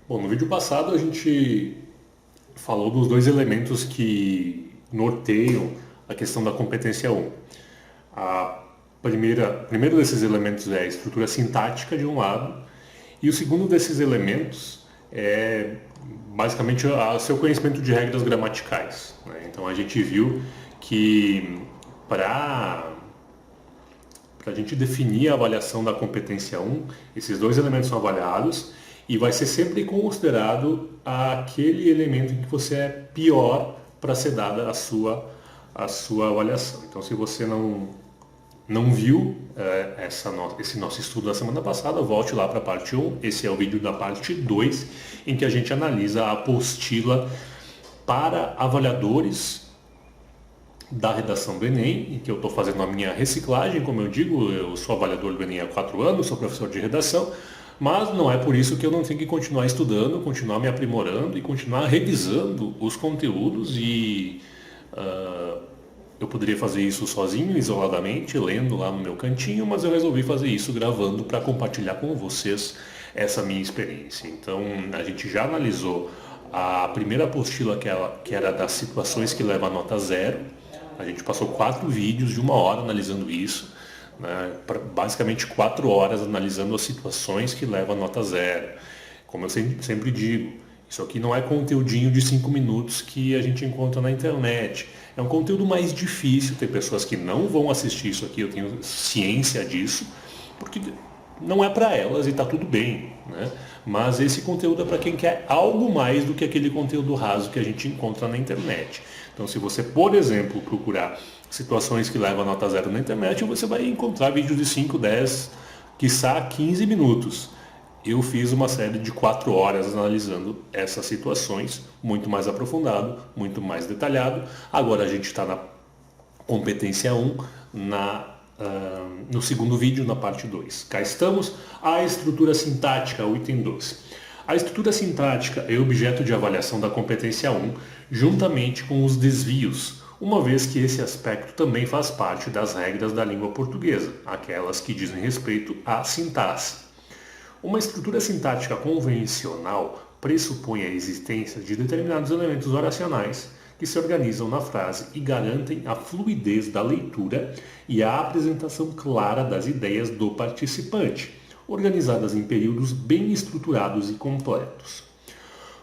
Bom, no vídeo passado a gente falou dos dois elementos que norteiam a questão da competência 1. O primeiro desses elementos é a estrutura sintática de um lado, e o segundo desses elementos é basicamente o seu conhecimento de regras gramaticais, né? Então a gente viu que para a gente definir a avaliação da competência 1, esses dois elementos são avaliados e vai ser sempre considerado aquele elemento em que você é pior para ser dada a sua avaliação. Então, se você não viu esse nosso estudo da semana passada, volte lá para a parte 1. Esse é o vídeo da parte 2, em que a gente analisa a apostila para avaliadores da redação do Enem, em que eu estou fazendo a minha reciclagem, como eu digo, eu sou avaliador do Enem há 4 anos, sou professor de redação, mas não é por isso que eu não tenho que continuar estudando, continuar me aprimorando e continuar revisando os conteúdos eu poderia fazer isso sozinho, isoladamente, lendo lá no meu cantinho, mas eu resolvi fazer isso gravando para compartilhar com vocês essa minha experiência. Então, a gente já analisou a primeira apostila que era das situações que levam a nota 0. A gente passou 4 vídeos de 1 hora analisando isso, né? Basicamente 4 horas analisando as situações que levam a nota 0. Como eu sempre digo, isso aqui não é conteúdinho de 5 minutos que a gente encontra na internet. É um conteúdo mais difícil, tem pessoas que não vão assistir isso aqui, eu tenho ciência disso, porque não é para elas e está tudo bem, né? Mas esse conteúdo é para quem quer algo mais do que aquele conteúdo raso que a gente encontra na internet. Então, se você, por exemplo, procurar situações que levam a nota 0 na internet, você vai encontrar vídeos de 5, 10, quiçá 15 minutos. Eu fiz uma série de 4 horas analisando essas situações, muito mais aprofundado, muito mais detalhado. Agora a gente está na competência 1, no segundo vídeo, na parte 2. Cá estamos, a estrutura sintática, o item 12. A estrutura sintática é objeto de avaliação da competência 1, juntamente com os desvios, uma vez que esse aspecto também faz parte das regras da língua portuguesa, aquelas que dizem respeito à sintaxe. Uma estrutura sintática convencional pressupõe a existência de determinados elementos oracionais que se organizam na frase e garantem a fluidez da leitura e a apresentação clara das ideias do participante, organizadas em períodos bem estruturados e completos.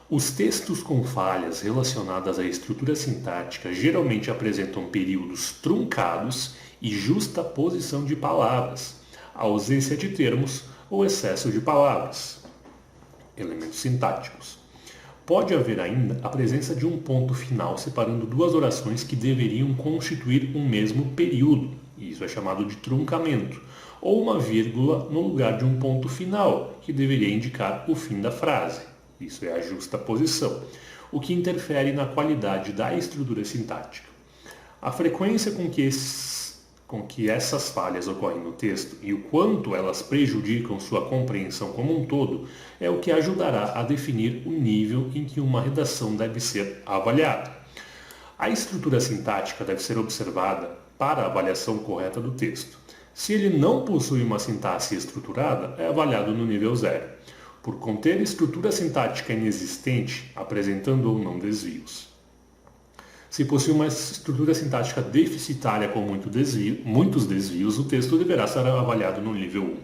Os textos com falhas relacionadas à estrutura sintática geralmente apresentam períodos truncados e justa posição de palavras, ausência de termos ou excesso de palavras. Elementos sintáticos. Pode haver ainda a presença de um ponto final separando duas orações que deveriam constituir um mesmo período, e isso é chamado de truncamento, ou uma vírgula no lugar de um ponto final, que deveria indicar o fim da frase. Isso é a justa posição, o que interfere na qualidade da estrutura sintática. A frequência com que essas falhas ocorrem no texto e o quanto elas prejudicam sua compreensão como um todo é o que ajudará a definir o nível em que uma redação deve ser avaliada. A estrutura sintática deve ser observada para a avaliação correta do texto. Se ele não possui uma sintaxe estruturada, é avaliado no nível 0, por conter estrutura sintática inexistente, apresentando ou não desvios. Se possui uma estrutura sintática deficitária com muitos desvios, o texto deverá ser avaliado no nível 1.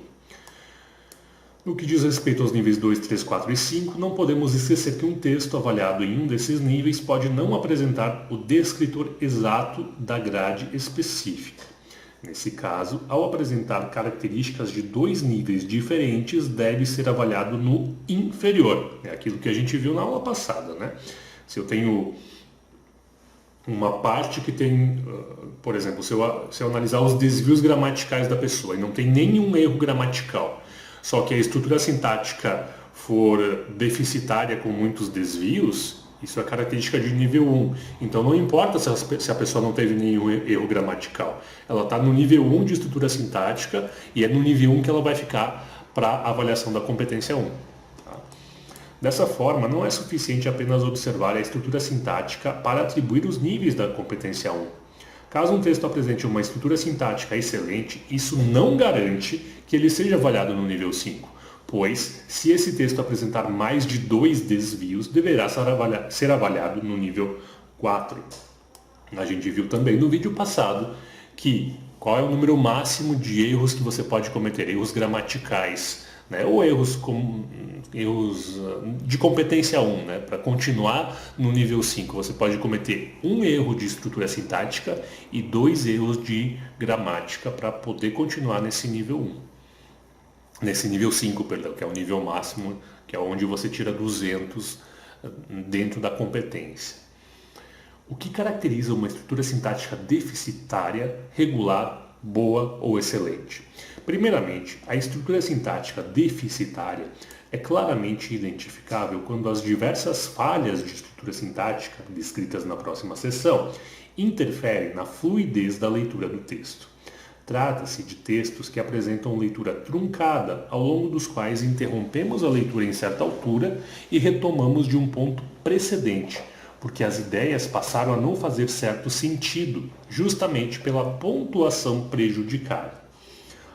No que diz respeito aos níveis 2, 3, 4 e 5, não podemos esquecer que um texto avaliado em um desses níveis pode não apresentar o descritor exato da grade específica. Nesse caso, ao apresentar características de 2 níveis diferentes, deve ser avaliado no inferior. É aquilo que a gente viu na aula passada, né? Se eu tenho uma parte que tem, por exemplo, se eu analisar os desvios gramaticais da pessoa e não tem nenhum erro gramatical, só que a estrutura sintática for deficitária com muitos desvios, isso é característica de nível 1. Então não importa se a pessoa não teve nenhum erro gramatical. Ela está no nível 1 de estrutura sintática e é no nível 1 que ela vai ficar para a avaliação da competência 1. Dessa forma, não é suficiente apenas observar a estrutura sintática para atribuir os níveis da competência 1. Caso um texto apresente uma estrutura sintática excelente, isso não garante que ele seja avaliado no nível 5, pois, se esse texto apresentar mais de 2 desvios, deverá ser avaliado no nível 4. A gente viu também no vídeo passado que qual é o número máximo de erros que você pode cometer, erros gramaticais, né? Ou erros de competência 1, né? Para continuar no nível 5, você pode cometer um erro de estrutura sintática e 2 erros de gramática para poder continuar nesse nível 1. Nesse nível 5, perdão, que é o nível máximo, que é onde você tira 200 dentro da competência. O que caracteriza uma estrutura sintática deficitária, regular, boa ou excelente? Primeiramente, a estrutura sintática deficitária é claramente identificável quando as diversas falhas de estrutura sintática, descritas na próxima seção, interferem na fluidez da leitura do texto. Trata-se de textos que apresentam leitura truncada, ao longo dos quais interrompemos a leitura em certa altura e retomamos de um ponto precedente, porque as ideias passaram a não fazer certo sentido, justamente pela pontuação prejudicada.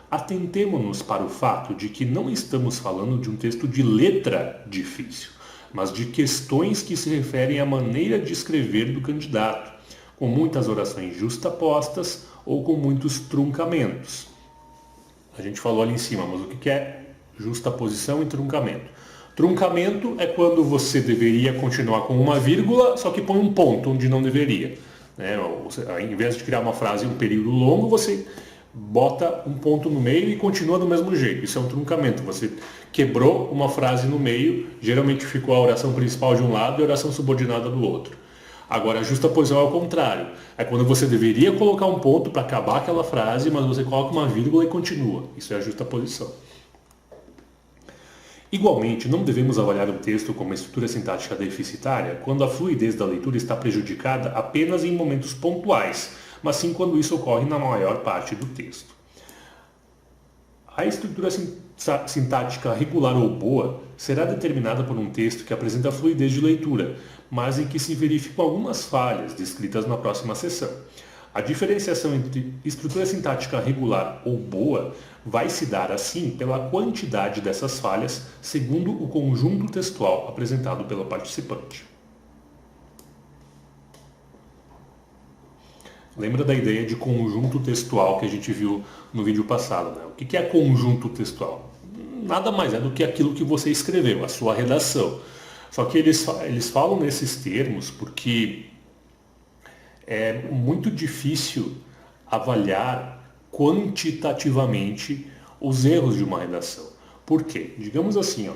Atentemo-nos para o fato de que não estamos falando de um texto de letra difícil, mas de questões que se referem à maneira de escrever do candidato, com muitas orações justapostas ou com muitos truncamentos. A gente falou ali em cima, mas o que é justaposição e truncamento? Truncamento é quando você deveria continuar com uma vírgula, só que põe um ponto onde não deveria. Né? Ao invés de criar uma frase em um período longo, você bota um ponto no meio e continua do mesmo jeito. Isso é um truncamento. Você quebrou uma frase no meio, geralmente ficou a oração principal de um lado e a oração subordinada do outro. Agora, a justaposição é ao contrário. É quando você deveria colocar um ponto para acabar aquela frase, mas você coloca uma vírgula e continua. Isso é a justaposição. Igualmente, não devemos avaliar o texto como estrutura sintática deficitária quando a fluidez da leitura está prejudicada apenas em momentos pontuais, mas sim quando isso ocorre na maior parte do texto. A estrutura sintática regular ou boa será determinada por um texto que apresenta fluidez de leitura, mas em que se verificam algumas falhas descritas na próxima seção. A diferenciação entre estrutura sintática regular ou boa vai se dar, assim, pela quantidade dessas falhas, segundo o conjunto textual apresentado pelo participante. Lembra da ideia de conjunto textual que a gente viu no vídeo passado, né? O que é conjunto textual? Nada mais é do que aquilo que você escreveu, a sua redação. Só que eles falam nesses termos porque é muito difícil avaliar quantitativamente os erros de uma redação. Por quê? Digamos assim,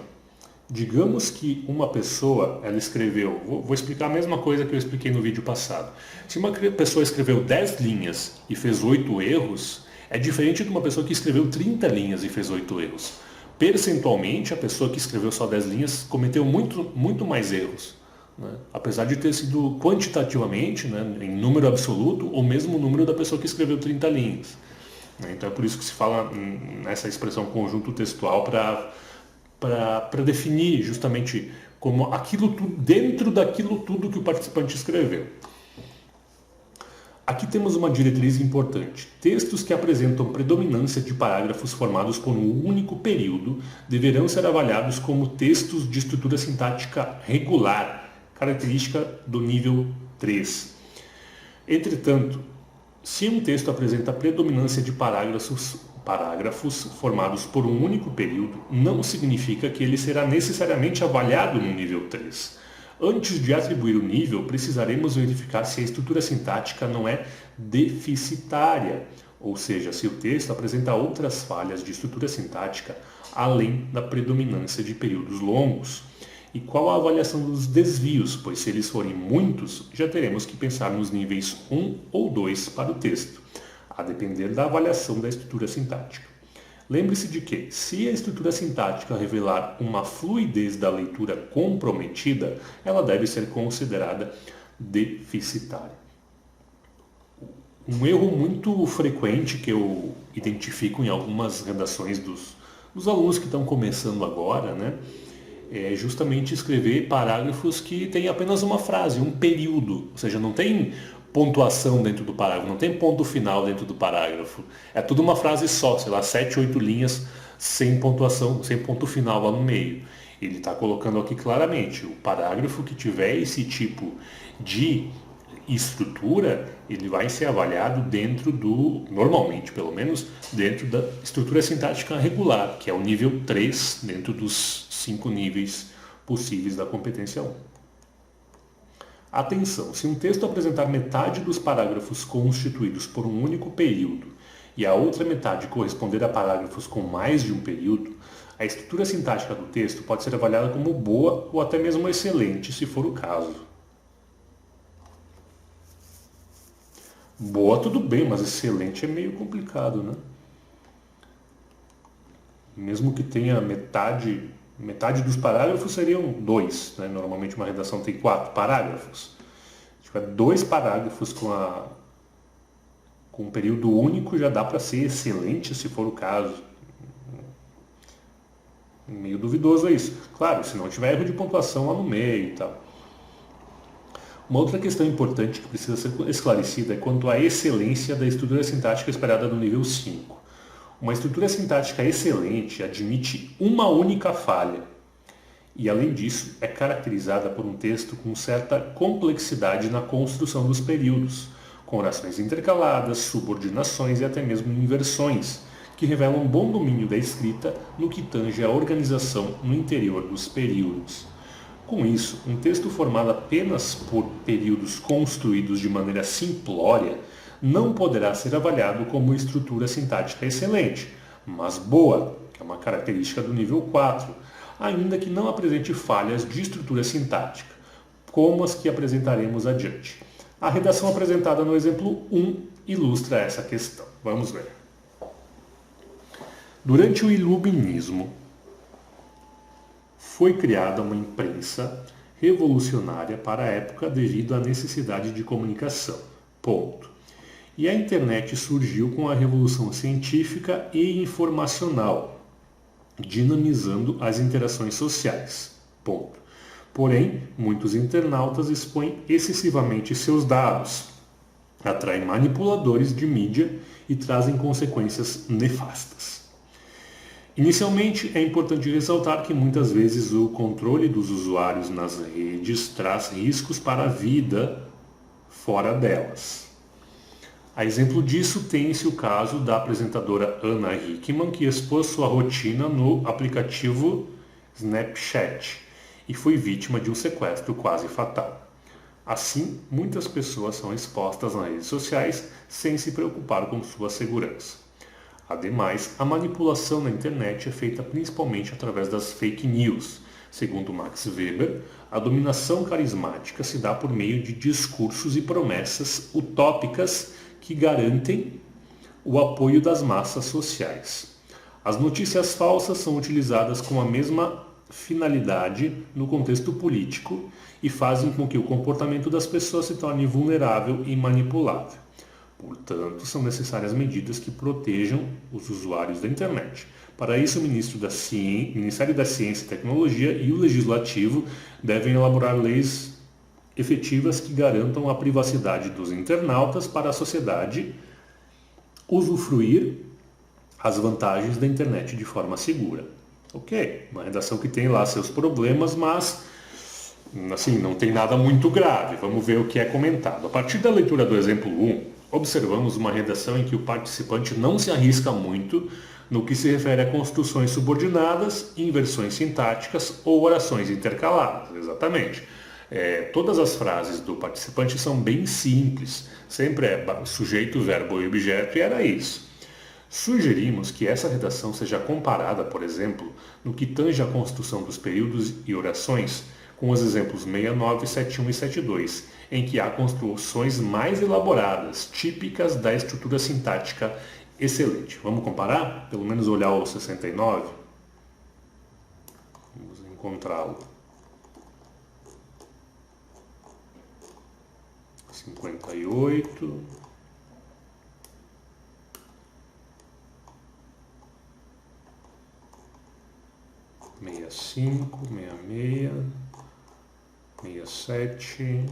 digamos que uma pessoa, ela escreveu, vou explicar a mesma coisa que eu expliquei no vídeo passado. Se uma pessoa escreveu 10 linhas e fez 8 erros, é diferente de uma pessoa que escreveu 30 linhas e fez 8 erros. Percentualmente, a pessoa que escreveu só 10 linhas cometeu muito mais erros. Né? Apesar de ter sido quantitativamente, né, em número absoluto, o mesmo número da pessoa que escreveu 30 linhas. Né? Então é por isso que se fala nessa expressão conjunto textual para definir justamente como aquilo tudo, dentro daquilo tudo que o participante escreveu. Aqui temos uma diretriz importante. Textos que apresentam predominância de parágrafos formados por um único período deverão ser avaliados como textos de estrutura sintática regular, característica do nível 3. Entretanto, se um texto apresenta predominância de parágrafos formados por um único período, não significa que ele será necessariamente avaliado no nível 3. Antes de atribuir o nível, precisaremos verificar se a estrutura sintática não é deficitária, ou seja, se o texto apresenta outras falhas de estrutura sintática além da predominância de períodos longos. E qual a avaliação dos desvios, pois se eles forem muitos, já teremos que pensar nos níveis 1 ou 2 para o texto, a depender da avaliação da estrutura sintática. Lembre-se de que, se a estrutura sintática revelar uma fluidez da leitura comprometida, ela deve ser considerada deficitária. Um erro muito frequente que eu identifico em algumas redações dos alunos que estão começando agora, né, é justamente escrever parágrafos que têm apenas uma frase, um período, ou seja, não tem pontuação dentro do parágrafo, não tem ponto final dentro do parágrafo. É tudo uma frase só, sei lá, 7, 8 linhas sem pontuação, sem ponto final lá no meio. Ele está colocando aqui claramente, o parágrafo que tiver esse tipo de estrutura, ele vai ser avaliado dentro do, normalmente pelo menos, dentro da estrutura sintática regular, que é o nível 3 dentro dos 5 níveis possíveis da competência 1. Atenção, se um texto apresentar metade dos parágrafos constituídos por um único período e a outra metade corresponder a parágrafos com mais de um período, a estrutura sintática do texto pode ser avaliada como boa ou até mesmo excelente, se for o caso. Boa tudo bem, mas excelente é meio complicado, né? Mesmo que tenha metade dos parágrafos seriam 2, né? Normalmente uma redação tem 4 parágrafos. Se tiver 2 parágrafos com um período único, já dá para ser excelente, se for o caso. Meio duvidoso é isso. Claro, se não tiver erro de pontuação lá no meio e tal. Uma outra questão importante que precisa ser esclarecida é quanto à excelência da estrutura sintática esperada no nível 5. Uma estrutura sintática excelente admite uma única falha e, além disso, é caracterizada por um texto com certa complexidade na construção dos períodos, com orações intercaladas, subordinações e até mesmo inversões, que revelam um bom domínio da escrita no que tange à organização no interior dos períodos. Com isso, um texto formado apenas por períodos construídos de maneira simplória não poderá ser avaliado como estrutura sintática excelente, mas boa, que é uma característica do nível 4, ainda que não apresente falhas de estrutura sintática, como as que apresentaremos adiante. A redação apresentada no exemplo 1 ilustra essa questão. Vamos ver. Durante o Iluminismo, foi criada uma imprensa revolucionária para a época devido à necessidade de comunicação. Ponto. E a internet surgiu com a revolução científica e informacional, dinamizando as interações sociais. Ponto. Porém, muitos internautas expõem excessivamente seus dados, atraem manipuladores de mídia e trazem consequências nefastas. Inicialmente, é importante ressaltar que muitas vezes o controle dos usuários nas redes traz riscos para a vida fora delas. A exemplo disso, tem-se o caso da apresentadora Ana Hickman, que expôs sua rotina no aplicativo Snapchat e foi vítima de um sequestro quase fatal. Assim, muitas pessoas são expostas nas redes sociais sem se preocupar com sua segurança. Ademais, a manipulação na internet é feita principalmente através das fake news. Segundo Max Weber, a dominação carismática se dá por meio de discursos e promessas utópicas que garantem o apoio das massas sociais. As notícias falsas são utilizadas com a mesma finalidade no contexto político e fazem com que o comportamento das pessoas se torne vulnerável e manipulável. Portanto, são necessárias medidas que protejam os usuários da internet. Para isso, o Ministério da Ciência e Tecnologia e o Legislativo devem elaborar leis efetivas que garantam a privacidade dos internautas para a sociedade usufruir as vantagens da internet de forma segura. Ok, uma redação que tem lá seus problemas, mas assim, não tem nada muito grave. Vamos ver o que é comentado. A partir da leitura do exemplo 1, observamos uma redação em que o participante não se arrisca muito no que se refere a construções subordinadas, inversões sintáticas ou orações intercaladas. Exatamente. Todas as frases do participante são bem simples. Sempre é sujeito, verbo e objeto, e era isso. Sugerimos que essa redação seja comparada, por exemplo, no que tange à construção dos períodos e orações, com os exemplos 69, 71 e 72, em que há construções mais elaboradas, típicas da estrutura sintática excelente. Vamos comparar? Pelo menos olhar o 69? Vamos encontrá-lo. 58. Meia cinco, 66, 67,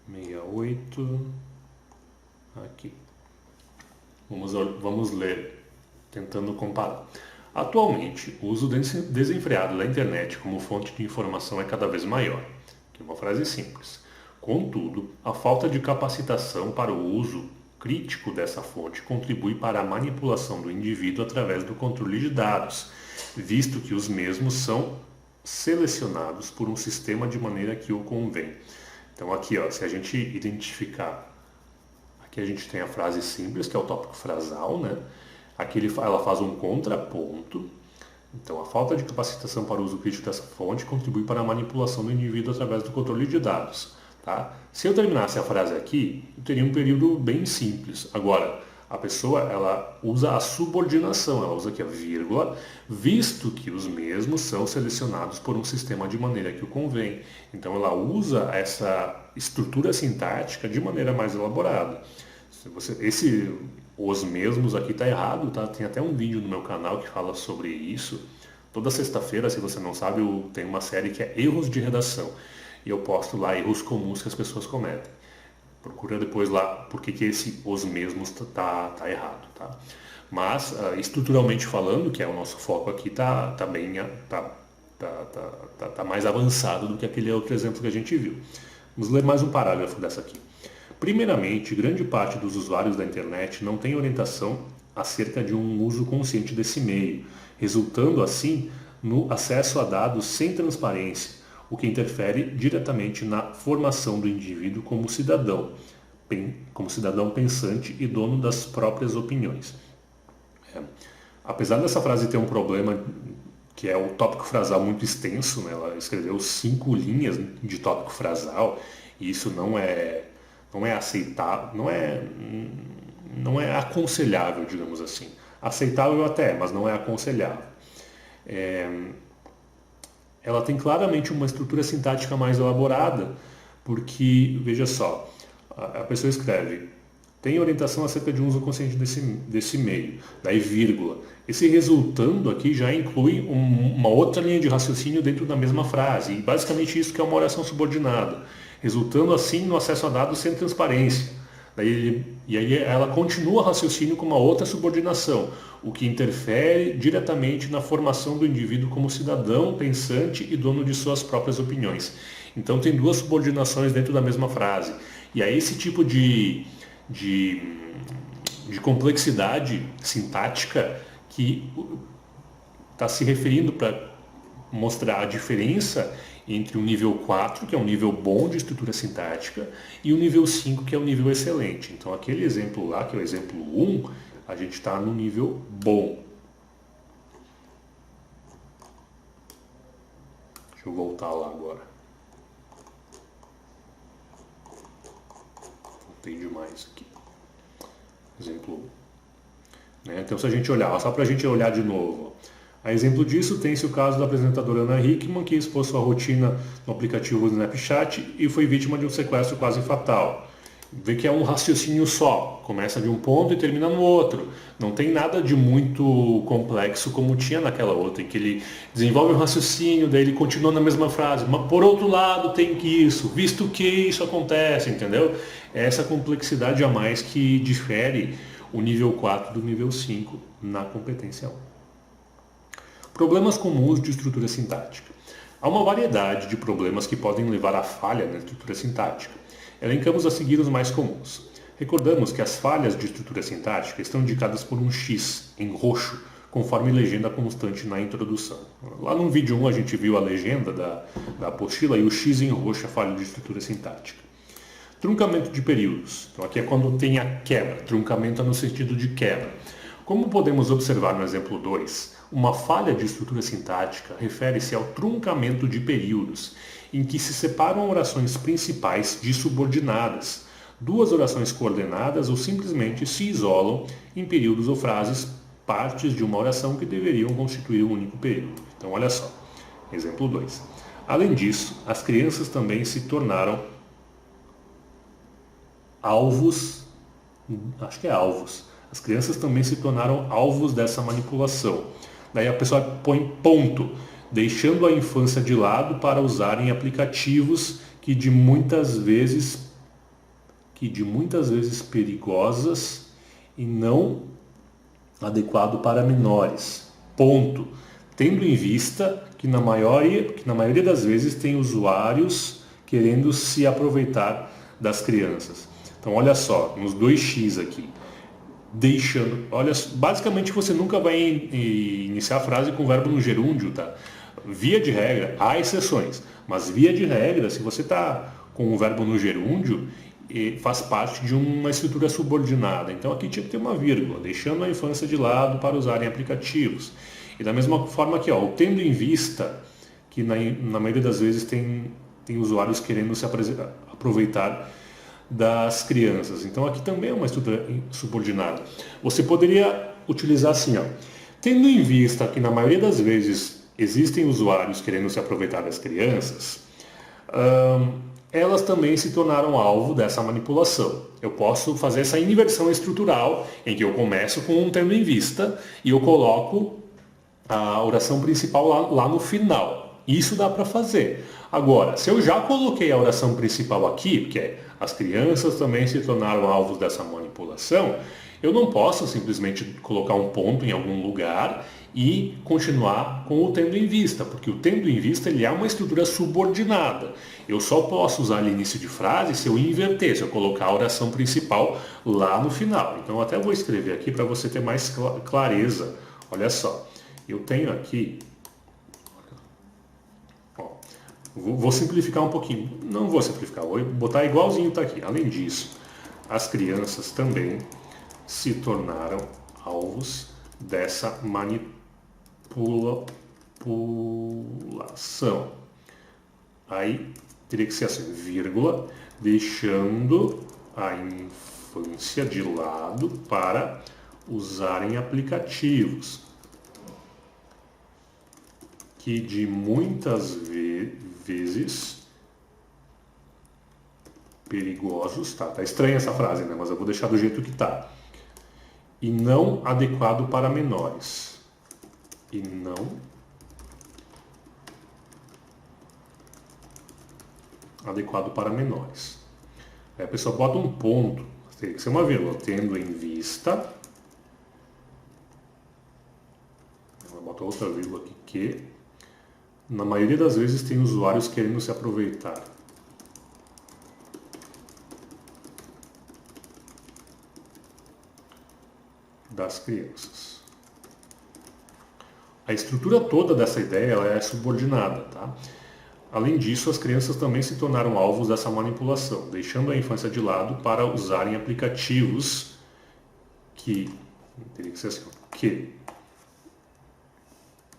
68, aqui. Vamos ler, tentando comparar. Atualmente, o uso desenfreado da internet como fonte de informação é cada vez maior, que é uma frase simples. Contudo, a falta de capacitação para o uso crítico dessa fonte contribui para a manipulação do indivíduo através do controle de dados, visto que os mesmos são selecionados por um sistema de maneira que o convém. Então aqui, ó, se a gente identificar, aqui a gente tem a frase simples, que é o tópico frasal, né? Aqui ela faz um contraponto. Então, a falta de capacitação para o uso crítico dessa fonte contribui para a manipulação do indivíduo através do controle de dados. Tá? Se eu terminasse a frase aqui, eu teria um período bem simples. Agora, a pessoa ela usa a subordinação, ela usa aqui a vírgula, visto que os mesmos são selecionados por um sistema de maneira que o convém. Então, ela usa essa estrutura sintática de maneira mais elaborada. Os mesmos aqui está errado, tá? Tem até um vídeo no meu canal que fala sobre isso. Toda sexta-feira, se você não sabe, eu tenho uma série que é Erros de Redação. E eu posto lá erros comuns que as pessoas cometem. Procura depois lá porque que esse os mesmos tá errado, tá? Mas, estruturalmente falando, que é o nosso foco aqui, tá mais avançado do que aquele outro exemplo que a gente viu. Vamos ler mais um parágrafo dessa aqui. Primeiramente, grande parte dos usuários da internet não tem orientação acerca de um uso consciente desse meio, resultando assim no acesso a dados sem transparência, o que interfere diretamente na formação do indivíduo como cidadão pensante e dono das próprias opiniões. Apesar dessa frase ter um problema, que é o tópico frasal muito extenso, né? Ela escreveu 5 linhas de tópico frasal, e isso não é aceitável, não é aconselhável, digamos assim. Aceitável até, mas não é aconselhável. Ela tem claramente uma estrutura sintática mais elaborada, porque, veja só, a pessoa escreve, tem orientação acerca de um uso consciente desse meio, daí vírgula. Esse resultando aqui já inclui uma outra linha de raciocínio dentro da mesma frase, e basicamente isso que é uma oração subordinada, resultando assim no acesso a dados sem transparência. E aí ela continua o raciocínio com uma outra subordinação, o que interfere diretamente na formação do indivíduo como cidadão, pensante e dono de suas próprias opiniões. Então tem 2 subordinações dentro da mesma frase. E aí esse tipo de complexidade sintática que está se referindo para mostrar a diferença entre o nível 4, que é um nível bom de estrutura sintática, e o nível 5, que é o nível excelente. Então aquele exemplo lá, que é o exemplo 1, a gente está no nível bom. Deixa eu voltar lá agora. Voltei demais aqui. Exemplo 1. Então se a gente olhar, só para a gente olhar de novo. A exemplo disso, tem-se o caso da apresentadora Ana Hickman, que expôs sua rotina no aplicativo Snapchat e foi vítima de um sequestro quase fatal. Vê que é um raciocínio só, começa de um ponto e termina no outro. Não tem nada de muito complexo como tinha naquela outra, em que ele desenvolve um raciocínio, daí ele continua na mesma frase. Mas por outro lado tem que isso, visto que isso acontece, entendeu? É essa complexidade a mais que difere o nível 4 do nível 5 na competência 1. Problemas comuns de estrutura sintática. Há uma variedade de problemas que podem levar à falha na estrutura sintática. Elencamos a seguir os mais comuns. Recordamos que as falhas de estrutura sintática estão indicadas por um X em roxo, conforme legenda constante na introdução. Lá no vídeo 1 a gente viu a legenda da apostila e o X em roxo é a falha de estrutura sintática. Truncamento de períodos. Então aqui é quando tem a quebra. Truncamento é no sentido de quebra. Como podemos observar no exemplo 2, uma falha de estrutura sintática refere-se ao truncamento de períodos, em que se separam orações principais de subordinadas, 2 orações coordenadas ou simplesmente se isolam em períodos ou frases partes de uma oração que deveriam constituir um único período. Então olha só, exemplo 2. Além disso, as crianças também se tornaram alvos. As crianças também se tornaram alvos dessa manipulação. Daí a pessoa põe ponto, deixando a infância de lado para usarem aplicativos que de muitas vezes perigosas e não adequado para menores. ponto, tendo em vista que na maioria das vezes tem usuários querendo se aproveitar das crianças. Então olha só, nos 2x aqui, deixando, olha, basicamente você nunca vai iniciar a frase com o verbo no gerúndio, tá? Via de regra, há exceções, mas via de regra, se você está com o verbo no gerúndio, faz parte de uma estrutura subordinada. Então aqui tinha que ter uma vírgula, deixando a infância de lado para usarem aplicativos. E da mesma forma aqui, ó, o tendo em vista, que na maioria das vezes tem usuários querendo se aproveitar das crianças. Então aqui também é uma estrutura subordinada. Você poderia utilizar assim, ó, tendo em vista que na maioria das vezes existem usuários querendo se aproveitar das crianças, elas também se tornaram alvo dessa manipulação. Eu posso fazer essa inversão estrutural, em que eu começo com um tendo em vista e eu coloco a oração principal lá no final. Isso dá para fazer. Agora, se eu já coloquei a oração principal aqui, que é as crianças também se tornaram alvos dessa manipulação, eu não posso simplesmente colocar um ponto em algum lugar e continuar com o tendo em vista, porque o tendo em vista ele é uma estrutura subordinada. Eu só posso usar ele início de frase se eu inverter, se eu colocar a oração principal lá no final. Então eu até vou escrever aqui para você ter mais clareza. Olha só, eu tenho aqui, ó, vou simplificar um pouquinho, não vou simplificar, vou botar igualzinho está aqui. Além disso, as crianças também se tornaram alvos dessa manipulação. Aí teria que ser assim, vírgula, deixando a infância de lado para usarem aplicativos que de muitas vezes perigosos, tá estranha essa frase, né? Mas eu vou deixar do jeito que tá. E não adequado para menores. E não adequado para menores. Aí a pessoa bota um ponto, tem que ser uma vírgula, tendo em vista. Ela bota outra vírgula aqui, que na maioria das vezes tem usuários querendo se aproveitar das crianças. A estrutura toda dessa ideia ela é subordinada, tá? Além disso, as crianças também se tornaram alvos dessa manipulação, deixando a infância de lado para usarem aplicativos que, teria que ser assim, que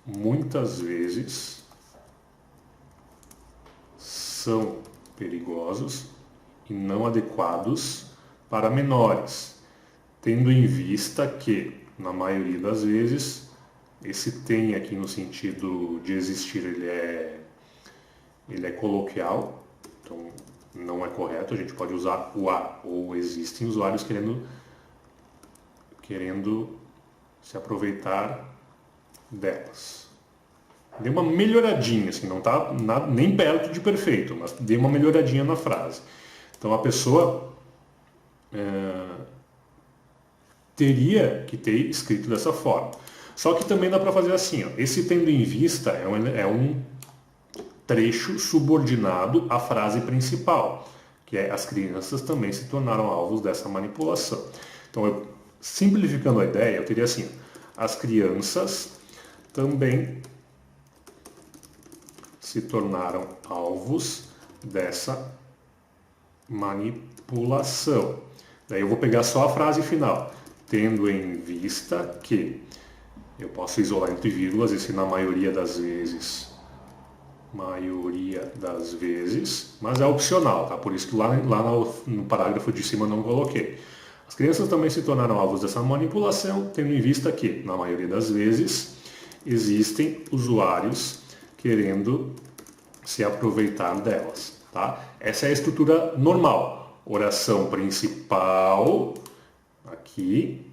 muitas vezes são perigosos e não adequados para menores, tendo em vista que, na maioria das vezes, esse tem aqui no sentido de existir, ele é coloquial, então não é correto, a gente pode usar o a, ou existem usuários querendo se aproveitar delas. Dei uma melhoradinha, assim, não está nem perto de perfeito, mas dei uma melhoradinha na frase. Então a pessoa teria que ter escrito dessa forma. Só que também dá para fazer assim, ó, esse tendo em vista é um trecho subordinado à frase principal, que é as crianças também se tornaram alvos dessa manipulação. Então, simplificando a ideia, eu teria assim, as crianças também se tornaram alvos dessa manipulação. Daí eu vou pegar só a frase final, tendo em vista que eu posso isolar entre vírgulas, esse na maioria das vezes, mas é opcional, tá? Por isso que lá no parágrafo de cima eu não coloquei. As crianças também se tornaram alvos dessa manipulação, tendo em vista que, na maioria das vezes, existem usuários querendo se aproveitar delas, tá? Essa é a estrutura normal. Oração principal, aqui,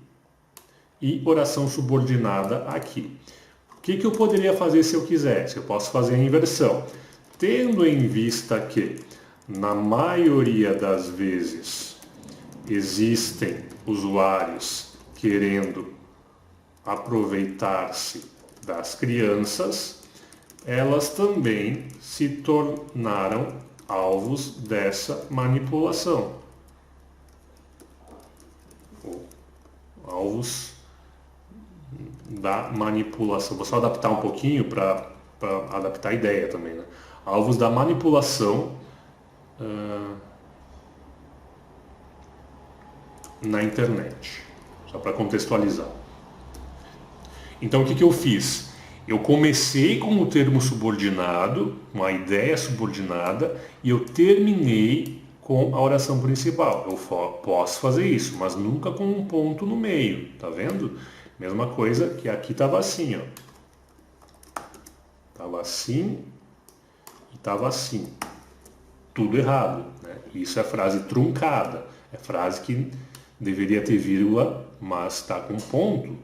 e oração subordinada aqui. O que eu poderia fazer se eu quisesse? Eu posso fazer a inversão. Tendo em vista que, na maioria das vezes, existem usuários querendo aproveitar-se das crianças, elas também se tornaram alvos dessa manipulação. Alvos da manipulação. Vou só adaptar um pouquinho para adaptar a ideia também, né? Alvos da manipulação na internet. Só para contextualizar. Então o que eu fiz? Eu comecei com o termo subordinado, uma ideia subordinada, e eu terminei com a oração principal. Eu posso fazer isso, mas nunca com um ponto no meio, tá vendo? Mesma coisa que aqui estava assim, ó. Estava assim e estava assim. Tudo errado, né? Isso é frase truncada, é frase que deveria ter vírgula, mas está com ponto.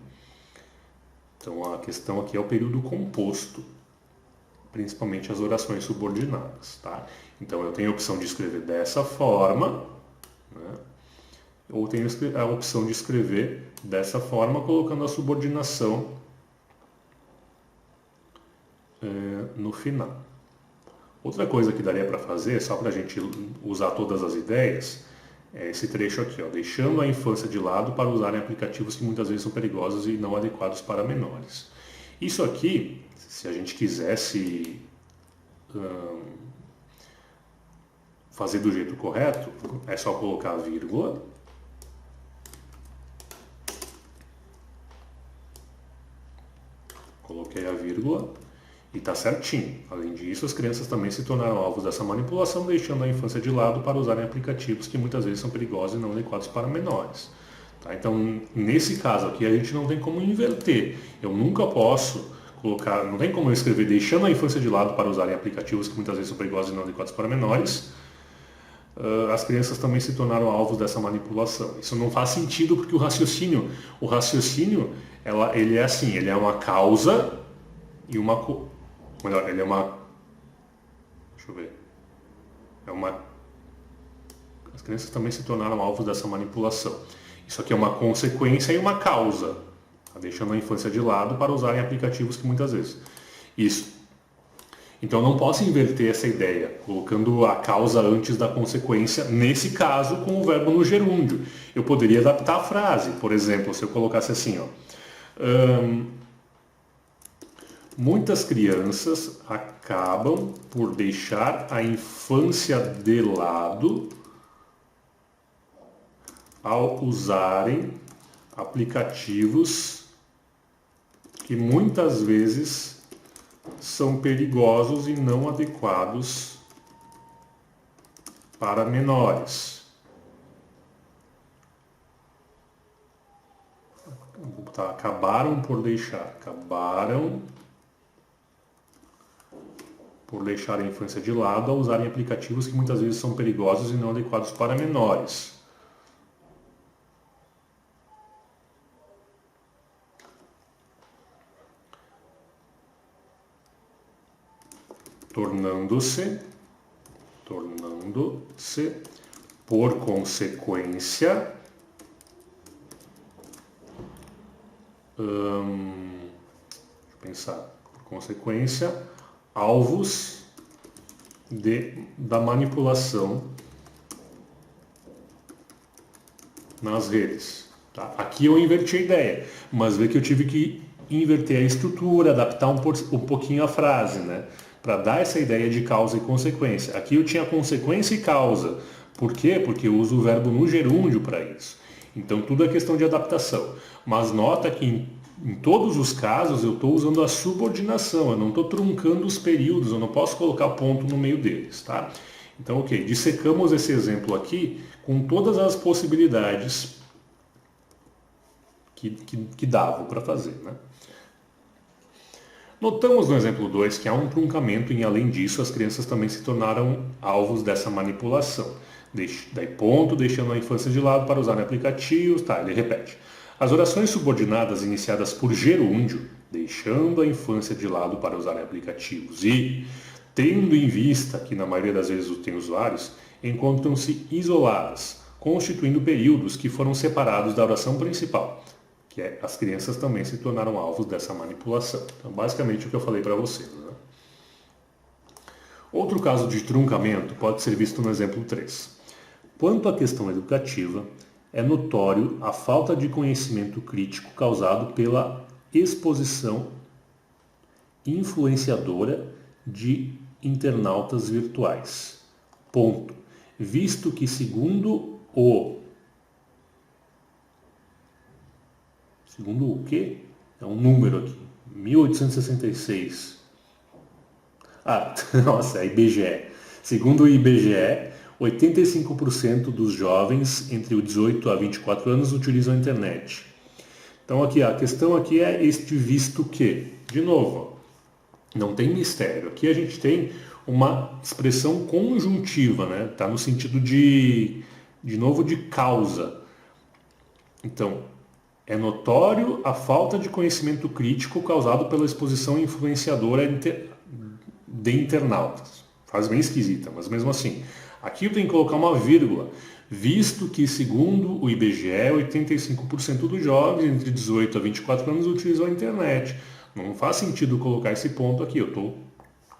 Então a questão aqui é o período composto, principalmente as orações subordinadas, tá? Então eu tenho a opção de escrever dessa forma, né? Ou tenho a opção de escrever dessa forma, colocando a subordinação no final. Outra coisa que daria para fazer, só para a gente usar todas as ideias, é esse trecho aqui, ó, deixando a infância de lado para usarem aplicativos que muitas vezes são perigosos e não adequados para menores. Isso aqui, se a gente quisesse fazer do jeito correto, é só colocar a vírgula. Coloquei a vírgula e está certinho. Além disso, as crianças também se tornaram alvos dessa manipulação, deixando a infância de lado para usarem aplicativos que muitas vezes são perigosos e não adequados para menores. Tá? Então, nesse caso aqui, a gente não tem como inverter. Eu nunca posso colocar, não tem como eu escrever deixando a infância de lado para usarem aplicativos que muitas vezes são perigosos e não adequados para menores. As crianças também se tornaram alvos dessa manipulação. Isso não faz sentido porque o raciocínio ele é assim, ele é uma causa e uma... Melhor, ele é uma... Deixa eu ver. As crianças também se tornaram alvos dessa manipulação. Isso aqui é uma consequência e uma causa. Tá deixando a infância de lado para usarem aplicativos que muitas vezes... Isso. Então eu não posso inverter essa ideia, colocando a causa antes da consequência, nesse caso com o verbo no gerúndio. Eu poderia adaptar a frase, por exemplo, se eu colocasse assim, ó. Muitas crianças acabam por deixar a infância de lado ao usarem aplicativos que muitas vezes são perigosos e não adequados para menores. Tá, acabaram por deixar a infância de lado ao usarem aplicativos que muitas vezes são perigosos e não adequados para menores. Tornando-se, por consequência, por consequência, alvos da manipulação nas redes. Tá? Aqui eu inverti a ideia, mas vê que eu tive que inverter a estrutura, adaptar um pouquinho a frase, né? Para dar essa ideia de causa e consequência. Aqui eu tinha consequência e causa. Por quê? Porque eu uso o verbo no gerúndio para isso. Então tudo é questão de adaptação. Mas nota que em todos os casos eu estou usando a subordinação, eu não estou truncando os períodos, eu não posso colocar ponto no meio deles, tá? Então, ok, dissecamos esse exemplo aqui com todas as possibilidades que davam para fazer, né? Notamos no exemplo 2 que há um truncamento e, além disso, as crianças também se tornaram alvos dessa manipulação. Daí ponto, deixando a infância de lado para usar aplicativos, tá, ele repete. As orações subordinadas iniciadas por gerúndio, deixando a infância de lado para usar aplicativos e, tendo em vista que na maioria das vezes tem usuários, encontram-se isoladas, constituindo períodos que foram separados da oração principal, que as crianças também se tornaram alvos dessa manipulação. Então, basicamente o que eu falei para vocês. Né? Outro caso de truncamento pode ser visto no exemplo 3. Quanto à questão educativa, é notório a falta de conhecimento crítico causado pela exposição influenciadora de internautas virtuais. Ponto. Visto que, segundo o quê? É um número aqui. 1866. Nossa, é IBGE. Segundo o IBGE, 85% dos jovens entre os 18 a 24 anos utilizam a internet. Então aqui, a questão aqui é este visto que. De novo, não tem mistério. Aqui a gente tem uma expressão conjuntiva, né? Tá no sentido de novo, de causa. Então, é notório a falta de conhecimento crítico causado pela exposição influenciadora de internautas. Faz bem esquisita, mas mesmo assim. Aqui eu tenho que colocar uma vírgula, visto que, segundo o IBGE, 85% dos jovens entre 18 a 24 anos utilizam a internet. Não faz sentido colocar esse ponto aqui. Eu estou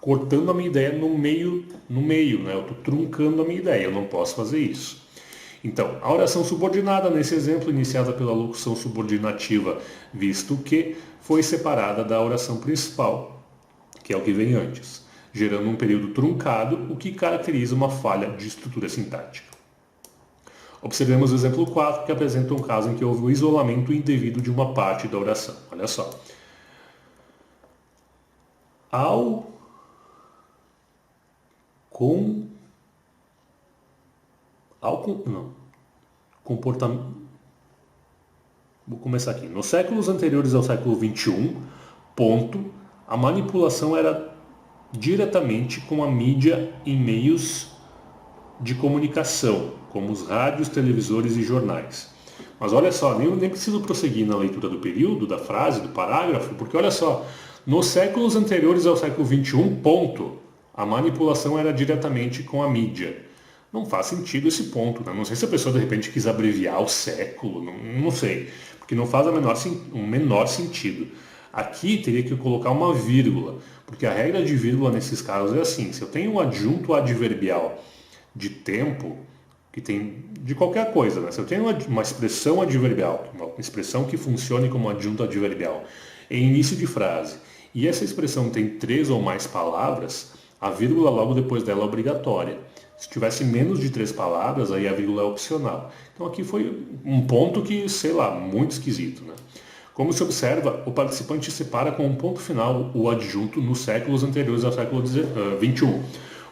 cortando a minha ideia no meio, né? Eu estou truncando a minha ideia. Eu não posso fazer isso. Então, a oração subordinada, nesse exemplo, iniciada pela locução subordinativa, visto que, foi separada da oração principal, que é o que vem antes, gerando um período truncado, o que caracteriza uma falha de estrutura sintática. Observemos o exemplo 4, que apresenta um caso em que houve o isolamento indevido de uma parte da oração. Olha só. Comportamento. Vou começar aqui. Nos séculos anteriores ao século XXI, a manipulação era diretamente com a mídia em meios de comunicação, como os rádios, televisores e jornais. Mas olha só, nem preciso prosseguir na leitura do período, da frase, do parágrafo, porque olha só, nos séculos anteriores ao século XXI, a manipulação era diretamente com a mídia. Não faz sentido esse ponto, né? Não sei se a pessoa de repente quis abreviar o século, não sei, porque não faz o menor sentido. Aqui teria que colocar uma vírgula, porque a regra de vírgula nesses casos é assim, se eu tenho um adjunto adverbial de tempo, que tem de qualquer coisa, né? Se eu tenho uma expressão adverbial, uma expressão que funcione como adjunto adverbial em início de frase, e essa expressão tem 3 ou mais palavras, a vírgula logo depois dela é obrigatória. Se tivesse menos de 3 palavras, aí a vírgula é opcional. Então aqui foi um ponto que, sei lá, muito esquisito, né? Como se observa, o participante separa com um ponto final o adjunto nos séculos anteriores ao século XXI,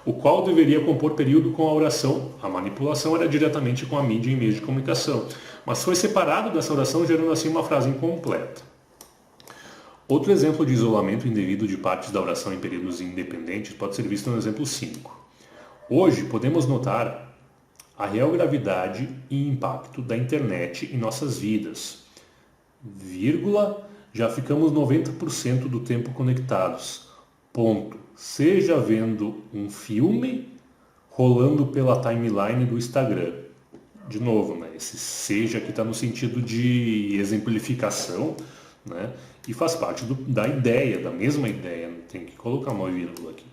o qual deveria compor período com a oração. A manipulação era diretamente com a mídia em meios de comunicação, mas foi separado dessa oração, gerando assim uma frase incompleta. Outro exemplo de isolamento indevido de partes da oração em períodos independentes pode ser visto no exemplo 5. Hoje podemos notar a real gravidade e impacto da internet em nossas vidas. Já ficamos 90% do tempo conectados. Seja vendo um filme, rolando pela timeline do Instagram. De novo, né? Esse seja aqui está no sentido de exemplificação, né? E faz parte da ideia, da mesma ideia. Tem que colocar uma vírgula aqui.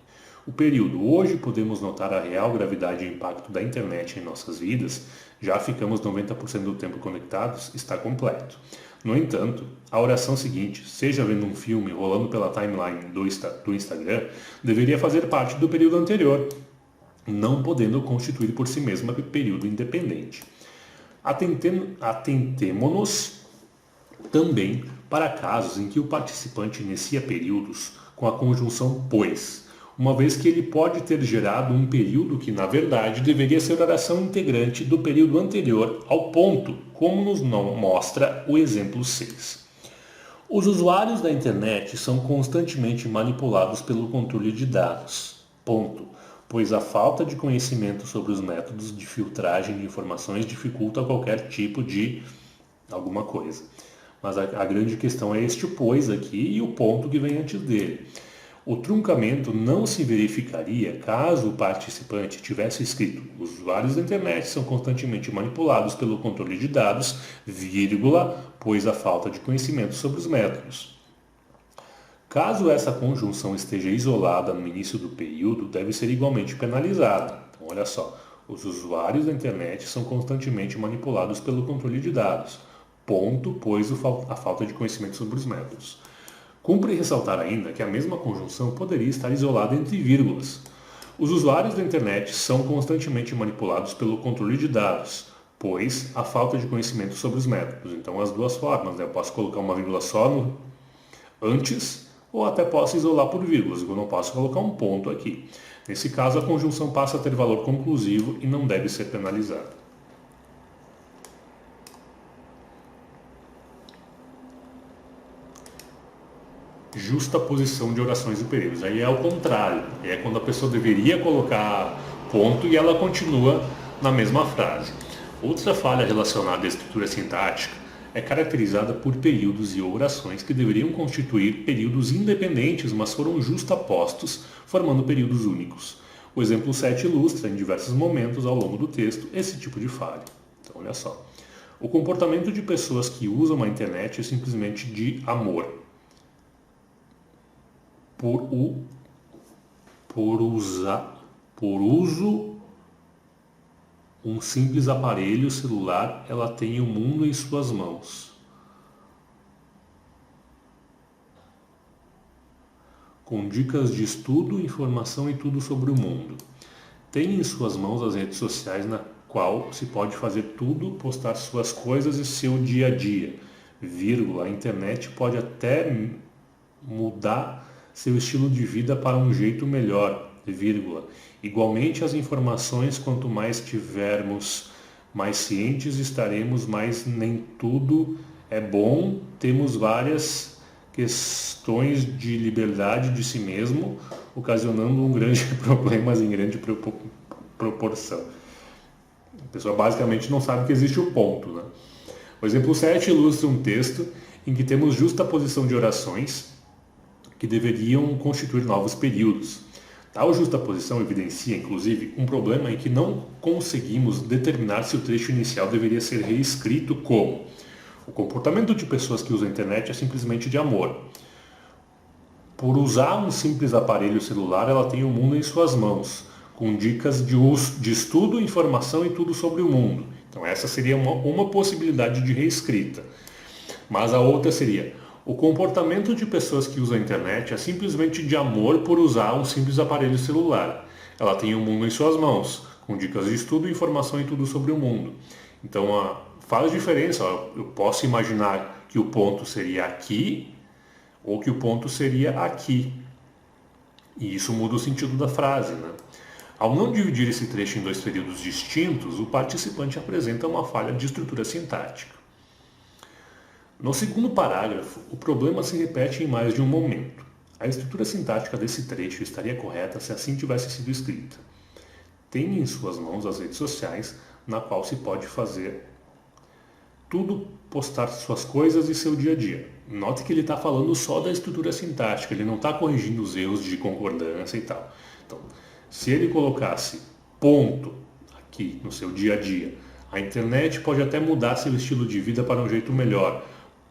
O período. Hoje podemos notar a real gravidade e impacto da internet em nossas vidas. Já ficamos 90% do tempo conectados, está completo. No entanto, a oração seguinte, seja vendo um filme rolando pela timeline do Instagram, deveria fazer parte do período anterior, não podendo constituir por si mesma período independente. Atentemo-nos também para casos em que o participante inicia períodos com a conjunção pois, uma vez que ele pode ter gerado um período que, na verdade, deveria ser oração integrante do período anterior ao ponto, como nos mostra o exemplo 6. Os usuários da internet são constantemente manipulados pelo controle de dados, pois a falta de conhecimento sobre os métodos de filtragem de informações dificulta qualquer tipo de alguma coisa. Mas a grande questão é este pois aqui e o ponto que vem antes dele. O truncamento não se verificaria caso o participante tivesse escrito: os usuários da internet são constantemente manipulados pelo controle de dados, vírgula, pois a falta de conhecimento sobre os métodos. Caso essa conjunção esteja isolada no início do período, deve ser igualmente penalizada. Então, olha só, os usuários da internet são constantemente manipulados pelo controle de dados, ponto, pois a falta de conhecimento sobre os métodos. Cumpre ressaltar ainda que a mesma conjunção poderia estar isolada entre vírgulas. Os usuários da internet são constantemente manipulados pelo controle de dados, pois a falta de conhecimento sobre os métodos. Então, as duas formas, né? Eu posso colocar uma vírgula só no antes, ou até posso isolar por vírgulas, eu não posso colocar um ponto aqui. Nesse caso, a conjunção passa a ter valor conclusivo e não deve ser penalizada. Justa posição de orações e períodos. Aí é o contrário. É quando a pessoa deveria colocar ponto e ela continua na mesma frase. Outra falha relacionada à estrutura sintática é caracterizada por períodos e orações que deveriam constituir períodos independentes, mas foram justapostos, formando períodos únicos. O exemplo 7 ilustra, em diversos momentos ao longo do texto, esse tipo de falha. Então, olha só. O comportamento de pessoas que usam a internet é simplesmente de amor. Por uso um simples aparelho celular, ela tem o mundo em suas mãos. Com dicas de estudo, informação e tudo sobre o mundo. Tem em suas mãos as redes sociais na qual se pode fazer tudo, postar suas coisas e seu dia a dia. Vírgula, a internet pode até mudar seu estilo de vida para um jeito melhor, vírgula. Igualmente as informações, quanto mais tivermos, mais cientes estaremos, mas nem tudo é bom. Temos várias questões de liberdade de si mesmo, ocasionando um grande problemas em grande proporção. A pessoa basicamente não sabe que existe o ponto, né? O exemplo 7 ilustra um texto em que temos justa posição de orações que deveriam constituir novos períodos. Tal justaposição evidencia, inclusive, um problema em que não conseguimos determinar se o trecho inicial deveria ser reescrito como: o comportamento de pessoas que usam a internet é simplesmente de amor. Por usar um simples aparelho celular, ela tem o mundo em suas mãos, com dicas de estudo, informação e tudo sobre o mundo. Então essa seria uma possibilidade de reescrita. Mas a outra seria: o comportamento de pessoas que usam a internet é simplesmente de amor por usar um simples aparelho celular. Ela tem o mundo em suas mãos, com dicas de estudo, informação e tudo sobre o mundo. Então, faz diferença. Eu posso imaginar que o ponto seria aqui ou que o ponto seria aqui. E isso muda o sentido da frase, né? Ao não dividir esse trecho em dois períodos distintos, o participante apresenta uma falha de estrutura sintática. No segundo parágrafo, o problema se repete em mais de um momento. A estrutura sintática desse trecho estaria correta se assim tivesse sido escrita. Tem em suas mãos as redes sociais, na qual se pode fazer tudo, postar suas coisas e seu dia a dia. Note que ele está falando só da estrutura sintática, ele não está corrigindo os erros de concordância e tal. Então, se ele colocasse ponto aqui no seu dia a dia, a internet pode até mudar seu estilo de vida para um jeito melhor.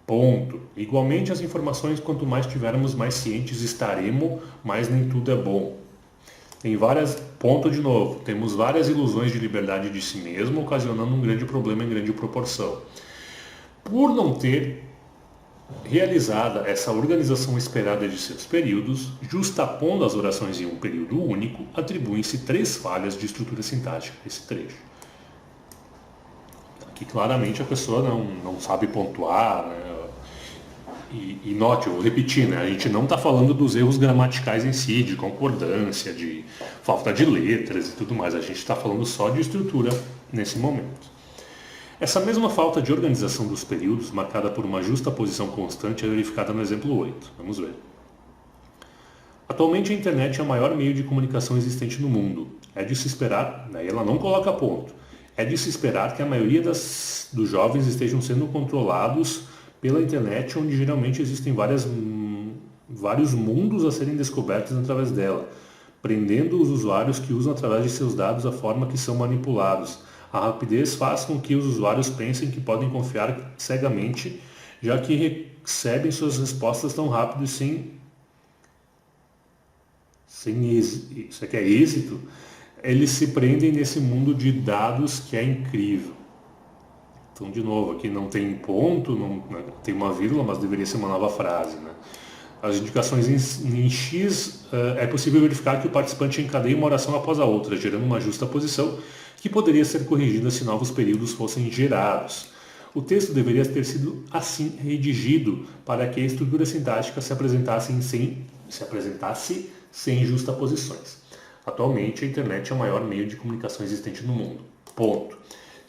Ponto. Igualmente as informações, quanto mais tivermos, mais cientes estaremos, mas nem tudo é bom. Tem ponto de novo, temos várias ilusões de liberdade de si mesmo, ocasionando um grande problema em grande proporção. Por não ter realizada essa organização esperada de seus períodos, justapondo as orações em um período único, atribuem-se 3 falhas de estrutura sintática a esse trecho. Aqui claramente a pessoa não sabe pontuar, né? E note, eu vou repetir, né? A gente não está falando dos erros gramaticais em si, de concordância, de falta de letras e tudo mais. A gente está falando só de estrutura nesse momento. Essa mesma falta de organização dos períodos, marcada por uma justa posição constante, é verificada no exemplo 8. Vamos ver. Atualmente a internet é o maior meio de comunicação existente no mundo. É de se esperar, daí ela não coloca ponto, é de se esperar que a maioria dos jovens estejam sendo controlados pela internet, onde geralmente existem várias vários mundos a serem descobertos através dela, prendendo os usuários que usam através de seus dados a forma que são manipulados. A rapidez faz com que os usuários pensem que podem confiar cegamente, já que recebem suas respostas tão rápido e sem êxito. Isso aqui é êxito. Eles se prendem nesse mundo de dados que é incrível. Então, de novo, aqui não tem ponto, não tem uma vírgula, mas deveria ser uma nova frase, né? As indicações em X, é possível verificar que o participante encadeia uma oração após a outra, gerando uma justa posição que poderia ser corrigida se novos períodos fossem gerados. O texto deveria ter sido assim redigido para que a estrutura sintática se apresentasse sem justaposições. Atualmente, a internet é o maior meio de comunicação existente no mundo. Ponto.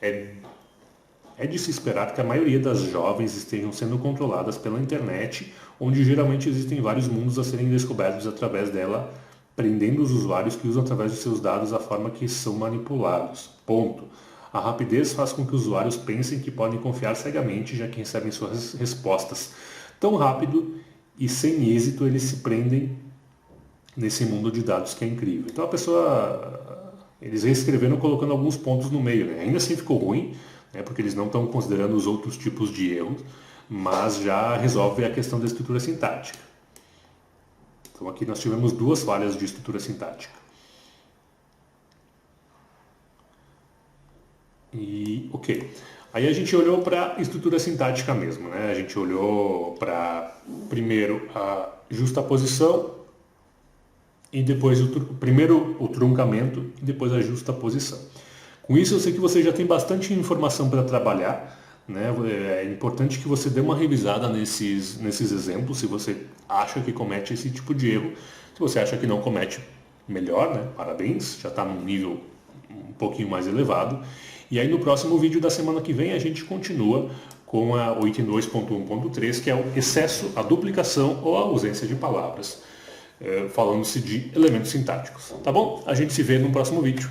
É de se esperar que a maioria das jovens estejam sendo controladas pela internet, onde geralmente existem vários mundos a serem descobertos através dela, prendendo os usuários que usam através de seus dados a forma que são manipulados. Ponto. A rapidez faz com que os usuários pensem que podem confiar cegamente, já que recebem suas respostas tão rápido e sem êxito, eles se prendem nesse mundo de dados que é incrível. Então eles reescreveram colocando alguns pontos no meio, né? Ainda assim ficou ruim, porque eles não estão considerando os outros tipos de erros, mas já resolve a questão da estrutura sintática. Então aqui nós tivemos duas falhas de estrutura sintática. Ok. Aí a gente olhou para a estrutura sintática mesmo, né? A gente olhou para, primeiro, a justaposição, e depois primeiro o truncamento e depois a justaposição. Com isso, eu sei que você já tem bastante informação para trabalhar, né? É importante que você dê uma revisada nesses exemplos, se você acha que comete esse tipo de erro. Se você acha que não comete, melhor, né? Parabéns, já está num nível um pouquinho mais elevado. E aí no próximo vídeo da semana que vem a gente continua com a 82.1.3, que é o excesso, a duplicação ou a ausência de palavras, falando-se de elementos sintáticos. Tá bom? A gente se vê no próximo vídeo.